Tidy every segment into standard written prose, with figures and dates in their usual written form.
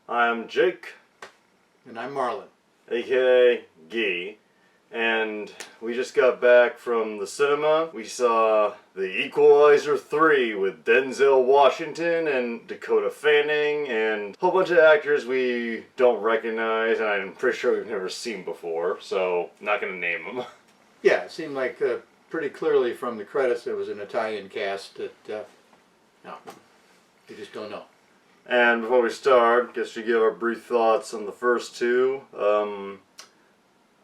I'm Jake, And I'm Marlin. aka Guy, and we just got back from the cinema. We saw the Equalizer 3 with Denzel Washington and Dakota Fanning and a whole bunch of actors we don't recognize and I'm pretty sure we've never seen before, so not gonna name them. Yeah, it seemed like pretty clearly from the credits it was an Italian cast that, no, we just don't know. And before we start, guess we give our brief thoughts on the first two.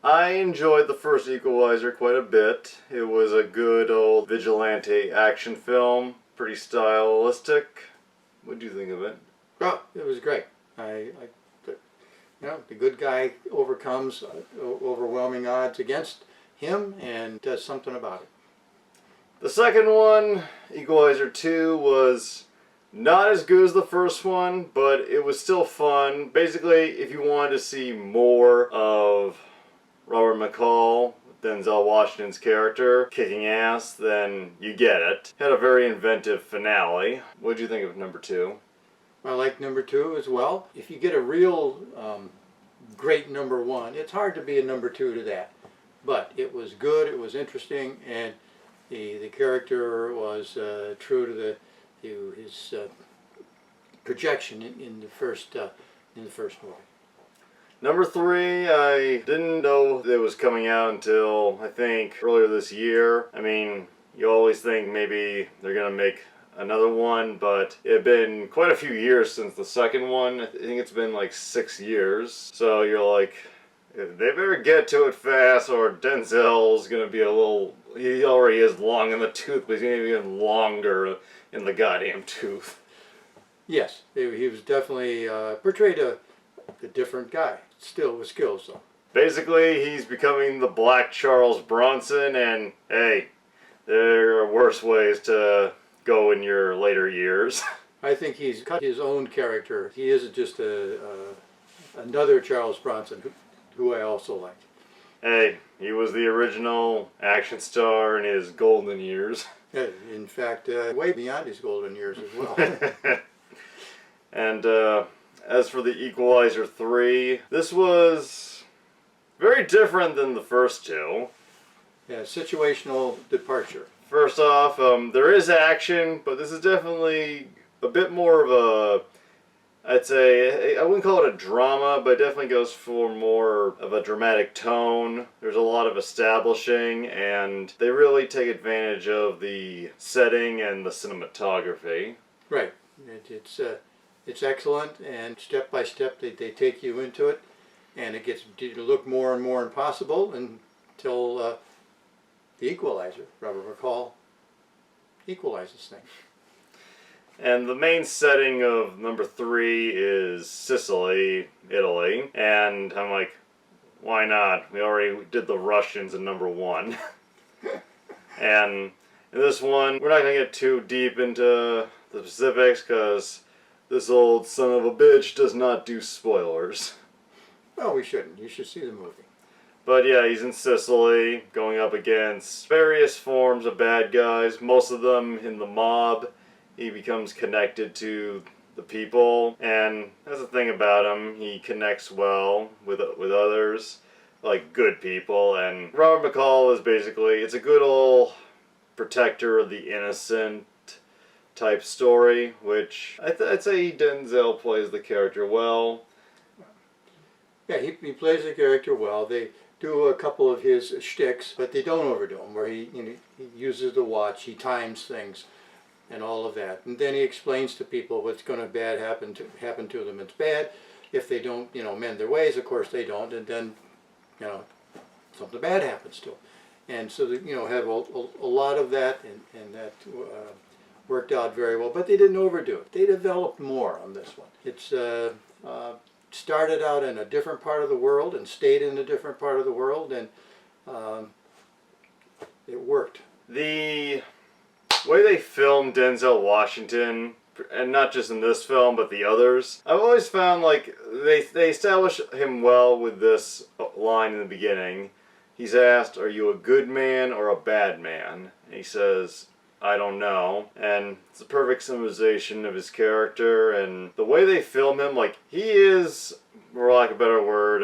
I enjoyed the first Equalizer quite a bit. It was a good old vigilante action film, pretty stylistic. What do you think of it? Oh, it was great. The good guy overcomes overwhelming odds against him and does something about it. The second one, Equalizer 2, was not as good as the first one, but it was still fun. Basically, if you wanted to see more of Robert McCall, Denzel Washington's character, kicking ass, then you get it. Had a very inventive finale. What did you think of number 2? I like number 2 as well. If you get a real great number 1, it's hard to be a number 2 to that. But it was good, it was interesting, and the character was true to his projection in the first movie. Number 3, I didn't know it was coming out until I think earlier this year. I mean, you always think maybe they're gonna make another one, but it had been quite a few years since the second one. I think it's been like 6 years. So you're like, if they better get to it fast or Denzel's gonna be a little, he already is long in the tooth, but he's gonna be even longer in the goddamn tooth. Yes, he was definitely portrayed a different guy, still with skills though. Basically, he's becoming the Black Charles Bronson, and hey, there are worse ways to go in your later years. I think he's cut his own character. He isn't just another Charles Bronson, who I also like. Hey, he was the original action star in his golden years. In fact, way beyond his golden years as well. And as for the Equalizer 3, this was very different than the first two. Yeah, situational departure. First off, there is action, but this is definitely a bit more of a, I'd say, I wouldn't call it a drama, but it definitely goes for more of a dramatic tone. There's a lot of establishing, and they really take advantage of the setting and the cinematography. Right. It's excellent, and step by step they take you into it, and it gets to look more and more impossible until the Equalizer, Robert McCall, equalizes things. And the main setting of number 3 is Sicily, Italy. And I'm like, why not? We already did the Russians in number 1. And in this one, we're not going to get too deep into the specifics because this old son of a bitch does not do spoilers. Well, we shouldn't. You should see the movie. But yeah, he's in Sicily, going up against various forms of bad guys, most of them in the mob. He becomes connected to the people, and that's the thing about him. He connects well with others, like good people, and Robert McCall is basically, it's a good old protector of the innocent type story, which I'd say Denzel plays the character well. Yeah, he plays the character well. They do a couple of his shticks, but they don't overdo him, where he uses the watch, he times things, and all of that. And then he explains to people what's going to happen to them. It's bad if they don't, mend their ways. Of course they don't, and then, something bad happens to them. And so, have a lot of that, and that worked out very well. But they didn't overdo it. They developed more on this one. It's started out in a different part of the world and stayed in a different part of the world, and it worked. The way they filmed Denzel Washington, and not just in this film but the others, I've always found like they establish him well with this line in the beginning. He's asked, "Are you a good man or a bad man?" And he says, I don't know. And it's a perfect symbolization of his character, and the way they film him, like, he is, for lack of a better word,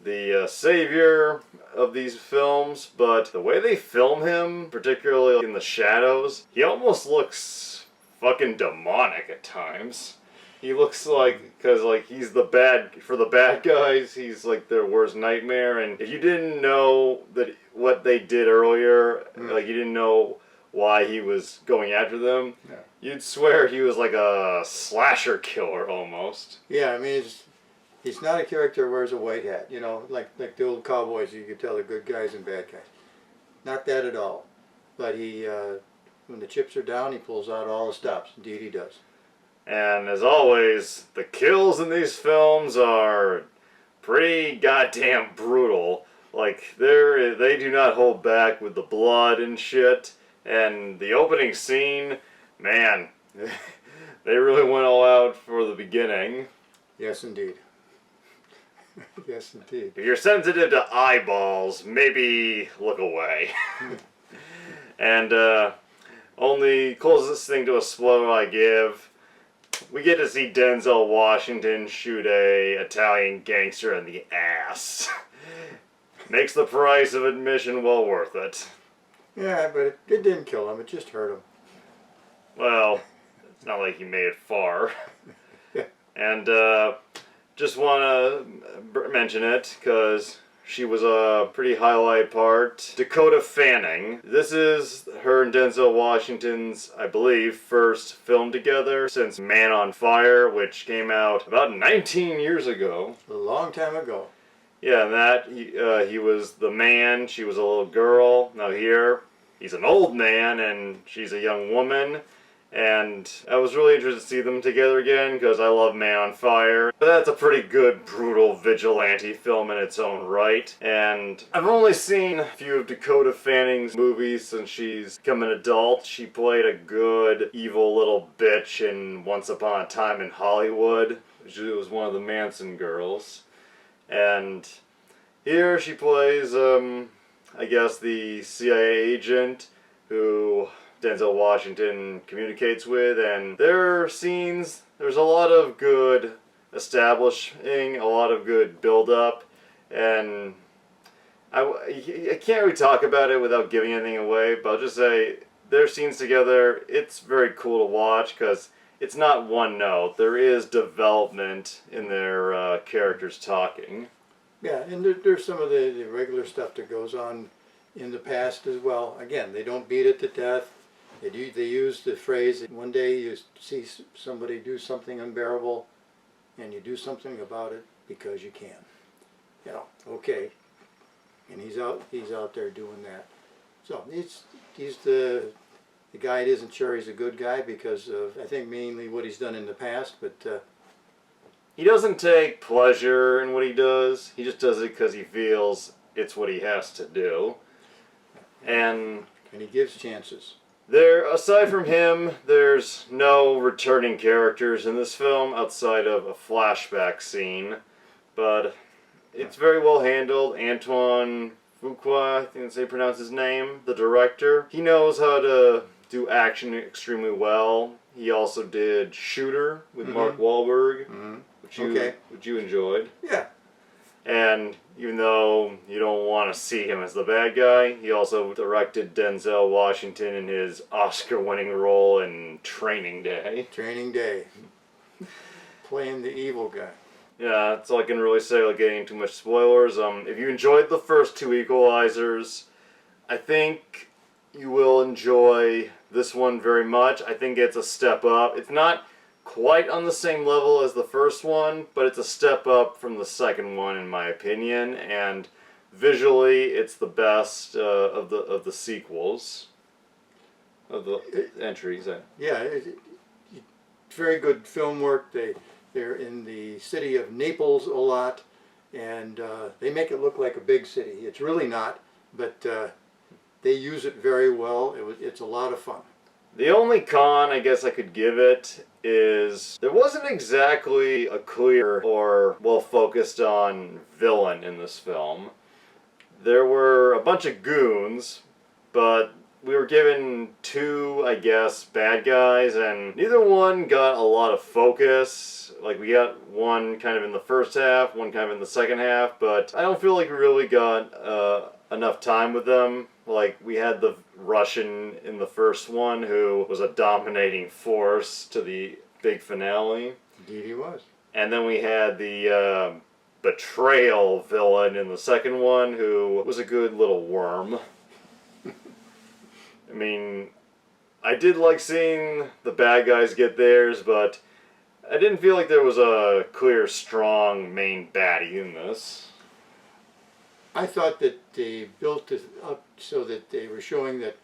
the savior of these films, but the way they film him, particularly in the shadows, he almost looks fucking demonic at times. He looks like, because like he's the for the bad guys, he's like their worst nightmare, and if you didn't know that what they did earlier, like you didn't know why he was going after them, you'd swear he was like a slasher killer almost. Yeah, I mean, he's not a character who wears a white hat, you know, like the old cowboys, you could tell the good guys and bad guys. Not that at all. But he, when the chips are down, he pulls out all the stops. Indeed he does. And as always, the kills in these films are pretty goddamn brutal. Like, they do not hold back with the blood and shit. And the opening scene, man, they really went all out for the beginning. Yes, indeed. Yes, indeed. If you're sensitive to eyeballs, maybe look away. And only closest thing to a spoiler I give, we get to see Denzel Washington shoot a Italian gangster in the ass. Makes the price of admission well worth it. Yeah, but it didn't kill him. It just hurt him. Well, it's not like he made it far. And just want to mention it because she was a pretty highlight part. Dakota Fanning. This is her and Denzel Washington's, I believe, first film together since Man on Fire, which came out about 19 years ago. A long time ago. Yeah, and that, he was the man, she was a little girl. Now here, he's an old man and she's a young woman. And I was really interested to see them together again because I love Man on Fire. But that's a pretty good, brutal vigilante film in its own right. And I've only seen a few of Dakota Fanning's movies since she's become an adult. She played a good, evil little bitch in Once Upon a Time in Hollywood. She was one of the Manson girls. And here she plays, I guess, the CIA agent who Denzel Washington communicates with, and there are scenes, there's a lot of good establishing, a lot of good build-up, and I can't really talk about it without giving anything away, but I'll just say their scenes together, it's very cool to watch, because it's not one note. There is development in their characters talking. Yeah, and there's some of the regular stuff that goes on in the past as well. Again, they don't beat it to death. They use the phrase that one day you see somebody do something unbearable and you do something about it because you can. You know, okay. And he's out there doing that. So he's the guy that isn't sure he's a good guy because of, I think, mainly what he's done in the past, but he doesn't take pleasure in what he does. He just does it because he feels it's what he has to do. And he gives chances. There, aside from him, there's no returning characters in this film outside of a flashback scene, but it's very well handled. Antoine Fuqua, I think that's how you pronounce his name, the director. He knows how to do action extremely well. He also did Shooter with Mark Wahlberg, which you enjoyed. Yeah. And even though you don't want to see him as the bad guy, he also directed Denzel Washington in his Oscar-winning role in Training Day. Training Day. Playing the evil guy. Yeah, that's all I can really say without getting into too much spoilers. If you enjoyed the first two Equalizers, I think you will enjoy this one very much. I think it's a step up. It's not quite on the same level as the first one, but it's a step up from the second one in my opinion, and visually it's the best of the sequels, of the entries. Yeah, it's very good film work. They're in the city of Naples a lot, and they make it look like a big city. It's really not, but they use it very well. It's a lot of fun. The only con I guess I could give it is there wasn't exactly a clear or well-focused on villain in this film. There were a bunch of goons, but we were given two, I guess, bad guys, and neither one got a lot of focus. Like, we got one kind of in the first half, one kind of in the second half, but I don't feel like we really got enough time with them. Like, we had the Russian in the first one, who was a dominating force to the big finale. Indeed he was. And then we had the betrayal villain in the second one, who was a good little worm. I mean, I did like seeing the bad guys get theirs, but I didn't feel like there was a clear, strong main baddie in this. I thought that they built it up so that they were showing that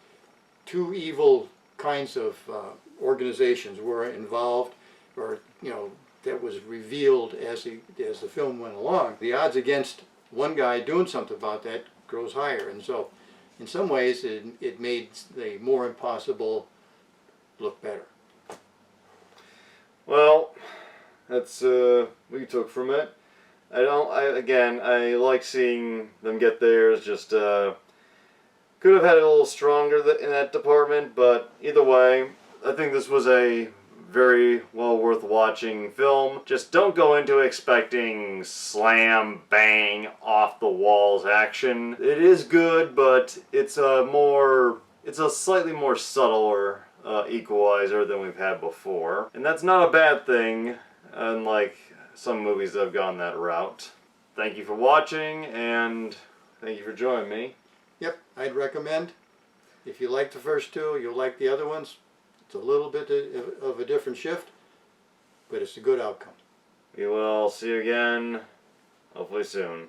two evil kinds of organizations were involved, or, you know, that was revealed as the film went along. The odds against one guy doing something about that grows higher, and so in some ways it made the more impossible look better. Well, that's what we took from it. I like seeing them get theirs, just could have had it a little stronger in that department, but either way, I think this was a very well worth watching film. Just don't go into expecting slam, bang, off the walls action. It is good, but it's a slightly more subtler Equalizer than we've had before. And that's not a bad thing, unlike some movies that have gone that route. Thank you for watching, and thank you for joining me. Yep, I'd recommend. If you like the first two, you'll like the other ones. It's a little bit of a different shift, but it's a good outcome. We will see you again, hopefully soon.